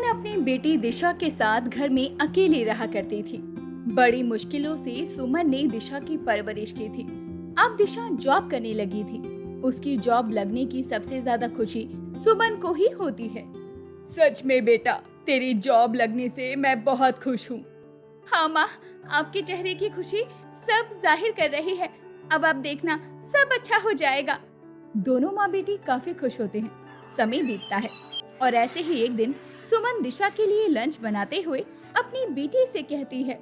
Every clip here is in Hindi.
सुमन अपनी बेटी दिशा के साथ घर में अकेली रहा करती थी। बड़ी मुश्किलों से सुमन ने दिशा की परवरिश की थी। अब दिशा जॉब करने लगी थी। उसकी जॉब लगने की सबसे ज्यादा खुशी सुमन को ही होती है। सच में बेटा, तेरी जॉब लगने से मैं बहुत खुश हूँ। हाँ माँ, आपके चेहरे की खुशी सब जाहिर कर रही है। अब आप देखना, सब अच्छा हो जाएगा। दोनों माँ बेटी काफी खुश होते हैं। समय बीतता है और ऐसे ही एक दिन सुमन दिशा के लिए लंच बनाते हुए अपनी बेटी से कहती है,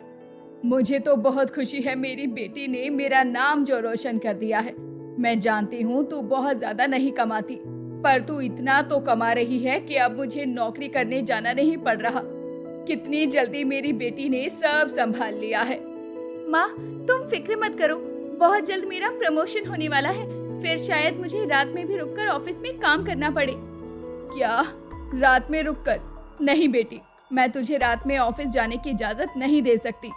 मुझे तो बहुत खुशी है, मेरी बेटी ने मेरा नाम जो रोशन कर दिया है। मैं जानती हूँ तू बहुत ज्यादा नहीं कमाती, पर तू इतना तो कमा रही है कि अब मुझे नौकरी करने जाना नहीं पड़ रहा। कितनी जल्दी मेरी बेटी ने सब संभाल लिया है। माँ, तुम फिक्र मत करो, बहुत जल्द मेरा प्रमोशन होने वाला है। फिर शायद मुझे रात में भी रुककर ऑफिस में काम करना पड़े। क्या? रात में रुककर? नहीं बेटी, मैं तुझे रात में ऑफिस जाने की इजाजत नहीं दे सकती।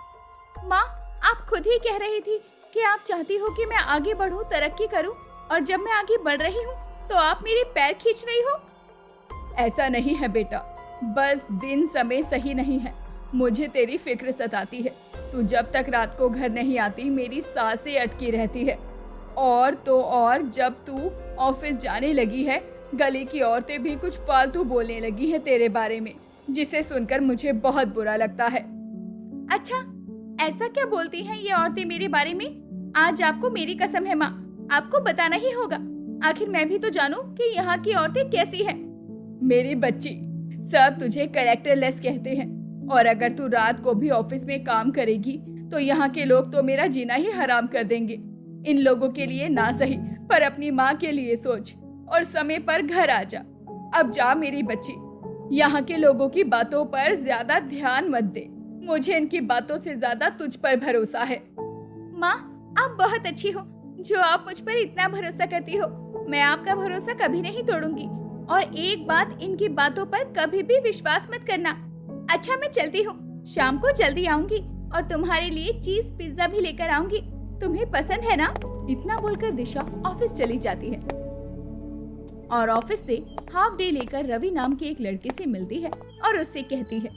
माँ, आप खुद ही कह रही थी कि आप चाहती हो कि मैं आगे बढ़ूं, तरक्की करूं, और जब मैं आगे बढ़ रही हूं तो आप मेरे पैर खींच रही हो। ऐसा नहीं है बेटा, बस दिन समय सही नहीं है। मुझे तेरी फिक्र सताती है। तू जब तक रात को घर नहीं आती मेरी सांसें अटकी रहती है। और तो और जब तू ऑफिस जाने लगी है, गली की औरतें भी कुछ फालतू बोलने लगी है तेरे बारे में, जिसे सुनकर मुझे बहुत बुरा लगता है। अच्छा, ऐसा क्या बोलती हैं ये औरतें मेरे बारे में? आज आपको मेरी कसम है माँ, आपको बताना ही होगा। आखिर मैं भी तो जानूं कि यहाँ की औरतें कैसी हैं। मेरी बच्ची, सब तुझे कैरेक्टरलेस कहते हैं, और अगर तू रात को भी ऑफिस में काम करेगी तो यहाँ के लोग तो मेरा जीना ही हराम कर देंगे। इन लोगों के लिए ना सही, पर अपनी माँ के लिए सोच और समय पर घर आ जा। अब जा मेरी बच्ची, यहाँ के लोगों की बातों पर ज्यादा ध्यान मत दे। मुझे इनकी बातों से ज्यादा तुझ पर भरोसा है। माँ, आप बहुत अच्छी हो जो आप मुझ पर इतना भरोसा करती हो। मैं आपका भरोसा कभी नहीं तोड़ूंगी, और एक बात, इनकी बातों पर कभी भी विश्वास मत करना। अच्छा, मैं चलती हूँ, शाम को जल्दी आऊंगी और तुम्हारे लिए चीज पिज्जा भी लेकर आऊंगी। तुम्हें पसंद है ना? इतना बोलकर दिशा ऑफिस चली जाती है और ऑफिस से हाफ डे लेकर रवि नाम के एक लड़के से मिलती है और उससे कहती है,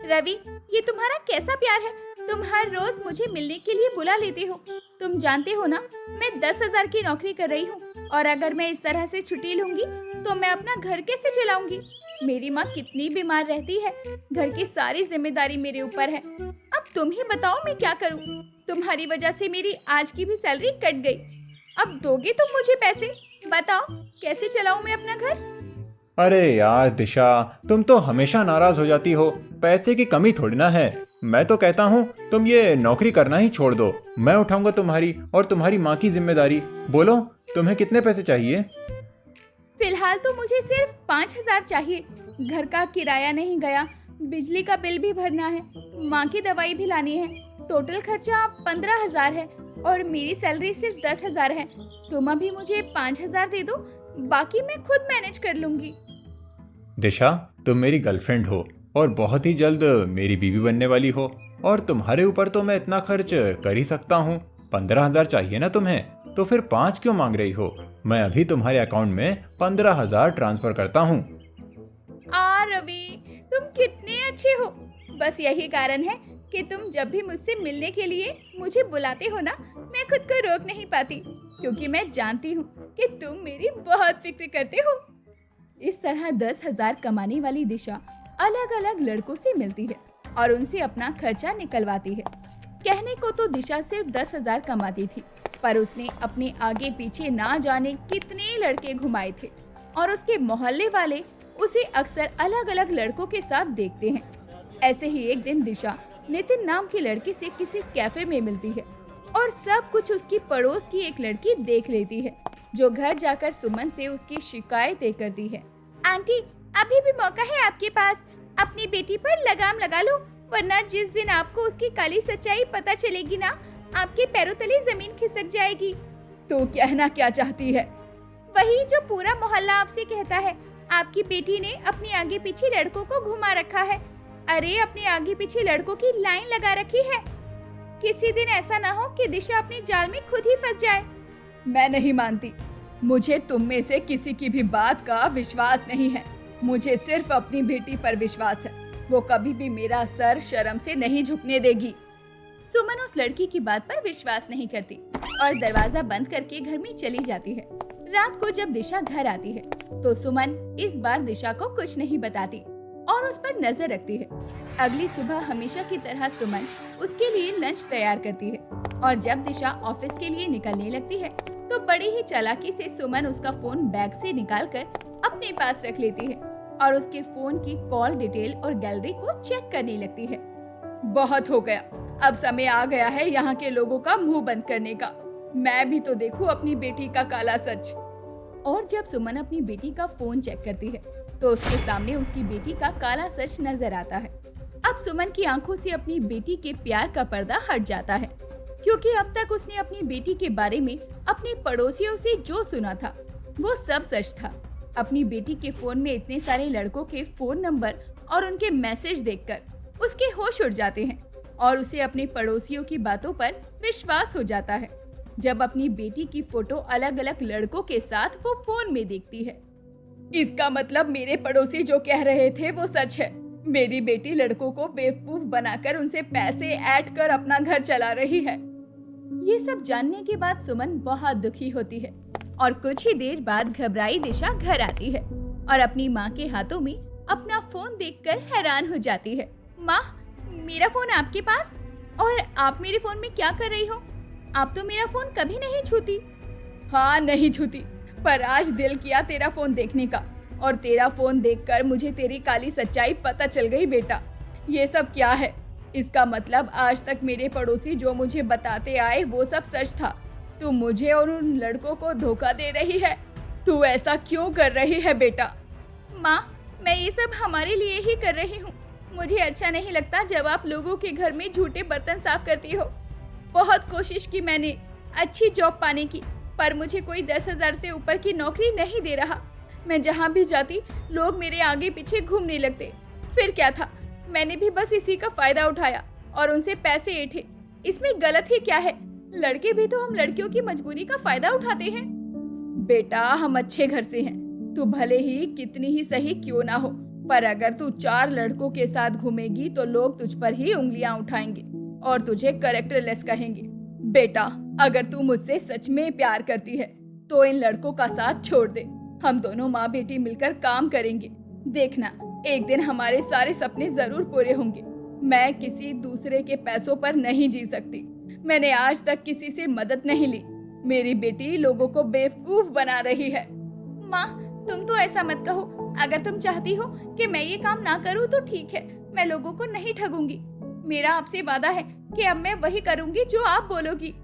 रवि, ये तुम्हारा कैसा प्यार है? तुम हर रोज मुझे मिलने के लिए बुला लेते हो। तुम जानते हो ना, मैं 10,000 की नौकरी कर रही हूँ, और अगर मैं इस तरह से छुट्टी लूंगी तो मैं अपना घर कैसे चलाऊंगी? मेरी माँ कितनी बीमार रहती है, घर की सारी जिम्मेदारी मेरे ऊपर है। अब तुम ही बताओ मैं क्या करूँ? तुम्हारी वजह से मेरी आज की भी सैलरी कट गई। अब दोगे तुम मुझे पैसे? बताओ, कैसे चलाऊं मैं अपना घर? अरे यार दिशा, तुम तो हमेशा नाराज हो जाती हो। पैसे की कमी थोड़ी ना है। मैं तो कहता हूँ तुम ये नौकरी करना ही छोड़ दो। मैं उठाऊंगा तुम्हारी और तुम्हारी माँ की जिम्मेदारी। बोलो, तुम्हें कितने पैसे चाहिए? फिलहाल तो मुझे सिर्फ 5,000 चाहिए। घर का किराया नहीं गया, बिजली का बिल भी भरना है, माँ की दवाई भी लानी है। टोटल खर्चा 15,000 है और मेरी सैलरी सिर्फ 10,000 है। तुम अभी मुझे 5,000 दे दो, बाकी मैं खुद मैनेज कर लूंगी। दिशा, तुम मेरी गर्लफ्रेंड हो और बहुत ही जल्द मेरी बीवी बनने वाली हो, और तुम्हारे ऊपर तो मैं इतना खर्च कर ही सकता हूँ। 15,000 चाहिए ना तुम्हें, तो फिर 5 क्यों मांग रही हो? मैं अभी तुम्हारे अकाउंट में 15,000 ट्रांसफर करता हूँ। रवि, तुम कितने अच्छे हो। बस यही कारण है कि तुम जब भी मुझसे मिलने के लिए मुझे बुलाते हो ना, मैं खुद को रोक नहीं पाती, क्योंकि मैं जानती हूँ कि तुम मेरी बहुत फिक्र करते हो। इस तरह 10,000 कमाने वाली दिशा अलग अलग लड़कों से मिलती है और उनसे अपना खर्चा निकलवाती है। कहने को तो दिशा सिर्फ 10,000 कमाती थी, पर उसने अपने आगे पीछे ना जाने कितने लड़के घुमाए थे, और उसके मोहल्ले वाले उसे अक्सर अलग अलग लड़कों के साथ देखते हैं। ऐसे ही एक दिन दिशा नितिन नाम की लड़की से किसी कैफे में मिलती है, और सब कुछ उसकी पड़ोस की एक लड़की देख लेती है, जो घर जाकर सुमन से उसकी शिकायतें करती है। आंटी, अभी भी मौका है आपके पास, अपनी बेटी पर लगाम लगा लो, वरना जिस दिन आपको उसकी काली सच्चाई पता चलेगी ना, आपके पैरों तले जमीन खिसक जाएगी। तो कहना क्या चाहती है? वही जो पूरा मोहल्ला आपसे कहता है। आपकी बेटी ने अपने आगे पीछे लड़कों को घुमा रखा है। अरे, अपने आगे पीछे लड़कों की लाइन लगा रखी है। किसी दिन ऐसा ना हो कि दिशा अपने जाल में खुद ही फंस जाए। मैं नहीं मानती, मुझे तुम में से किसी की भी बात का विश्वास नहीं है। मुझे सिर्फ अपनी बेटी पर विश्वास है, वो कभी भी मेरा सर शर्म से नहीं झुकने देगी। सुमन उस लड़की की बात पर विश्वास नहीं करती और दरवाजा बंद करके घर में चली जाती है। रात को जब दिशा घर आती है तो सुमन इस बार दिशा को कुछ नहीं बताती और उस पर नजर रखती है। अगली सुबह हमेशा की तरह सुमन उसके लिए लंच तैयार करती है और जब दिशा ऑफिस के लिए निकलने लगती है तो बड़ी ही चालाकी से सुमन उसका फोन बैग से निकालकर अपने पास रख लेती है और उसके फोन की कॉल डिटेल और गैलरी को चेक करने लगती है। बहुत हो गया, अब समय आ गया है यहाँ के लोगों का मुंह बंद करने का। मैं भी तो देखूं अपनी बेटी का काला सच। और जब सुमन अपनी बेटी का फोन चेक करती है तो उसके सामने उसकी बेटी का काला सच नजर आता है। अब सुमन की आंखों से अपनी बेटी के प्यार का पर्दा हट जाता है, क्योंकि अब तक उसने अपनी बेटी के बारे में अपने पड़ोसियों से जो सुना था वो सब सच था। अपनी बेटी के फोन में इतने सारे लड़कों के फोन नंबर और उनके मैसेज देखकर उसके होश उड़ जाते हैं और उसे अपने पड़ोसियों की बातों पर विश्वास हो जाता है। जब अपनी बेटी की फोटो अलग अलग लड़कों के साथ वो फोन में देखती है, इसका मतलब मेरे पड़ोसी जो कह रहे थे वो सच है। मेरी बेटी लड़कों को बेवकूफ बनाकर उनसे पैसे ऐड कर अपना घर चला रही है। ये सब जानने के बाद सुमन बहुत दुखी होती है और कुछ ही देर बाद घबराई दिशा घर आती है और अपनी माँ के हाथों में अपना फोन देखकर हैरान हो जाती है। माँ, मेरा फोन आपके पास? और आप मेरे फोन में क्या कर रही हो? आप तो मेरा फोन कभी नहीं छूती। हाँ, नहीं छूती, पर आज दिल किया तेरा फोन देखने का और तेरा फोन देखकर मुझे तेरी काली सच्चाई पता चल गई बेटा। ये सब क्या है? इसका मतलब आज तक मेरे पड़ोसी जो मुझे बताते आए वो सब सच था। तू मुझे और उन लड़कों को धोखा दे रही है। तू ऐसा क्यों कर रही है बेटा? माँ, मैं ये सब हमारे लिए ही कर रही हूँ। मुझे अच्छा नहीं लगता जब आप लोगों के घर में झूठे बर्तन साफ करती हो। बहुत कोशिश की मैंने अच्छी जॉब पाने की, पर मुझे कोई 10,000 से ऊपर की नौकरी नहीं दे रहा। मैं जहाँ भी जाती लोग मेरे आगे पीछे घूमने लगते। फिर क्या था, मैंने भी बस इसी का फायदा उठाया और उनसे पैसे ऐंठे। इसमें गलत ही क्या है? लड़के भी तो हम लड़कियों की मजबूरी का फायदा उठाते हैं। बेटा, हम अच्छे घर से हैं। तू भले ही कितनी ही सही क्यों ना हो, पर अगर तू 4 लड़कों के साथ घूमेगी तो लोग तुझ पर ही उंगलियां उठाएंगे और तुझे कैरेक्टरलेस कहेंगे। बेटा, अगर तू मुझसे सच में प्यार करती है तो इन लड़कों का साथ छोड़ दे। हम दोनों माँ बेटी मिलकर काम करेंगे। देखना, एक दिन हमारे सारे सपने जरूर पूरे होंगे। मैं किसी दूसरे के पैसों पर नहीं जी सकती। मैंने आज तक किसी से मदद नहीं ली। मेरी बेटी लोगों को बेवकूफ बना रही है। माँ, तुम तो ऐसा मत कहो। अगर तुम चाहती हो कि मैं ये काम ना करूँ तो ठीक है, मैं लोगों को नहीं ठगूंगी। मेरा आपसे वादा है कि अब मैं वही करूंगी जो आप बोलोगी।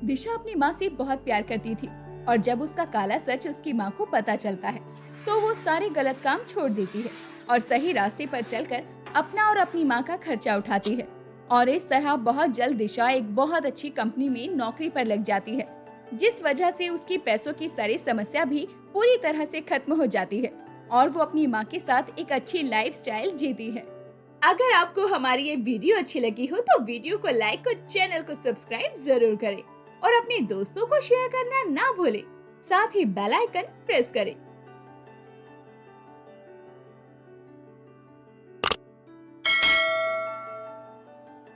दिशा अपनी माँ से बहुत प्यार करती थी और जब उसका काला सच उसकी माँ को पता चलता है तो वो सारे गलत काम छोड़ देती है और सही रास्ते पर चलकर अपना और अपनी माँ का खर्चा उठाती है। और इस तरह बहुत जल्द दिशा एक बहुत अच्छी कंपनी में नौकरी पर लग जाती है, जिस वजह से उसकी पैसों की सारी समस्या भी पूरी तरह से खत्म हो जाती है और वो अपनी माँ के साथ एक अच्छी लाइफस्टाइल जीती है। अगर आपको हमारी ये वीडियो अच्छी लगी हो तो वीडियो को लाइक और चैनल को सब्सक्राइब जरूर करें और अपने दोस्तों को शेयर करना ना भूलें। साथ ही बेल आइकन प्रेस करें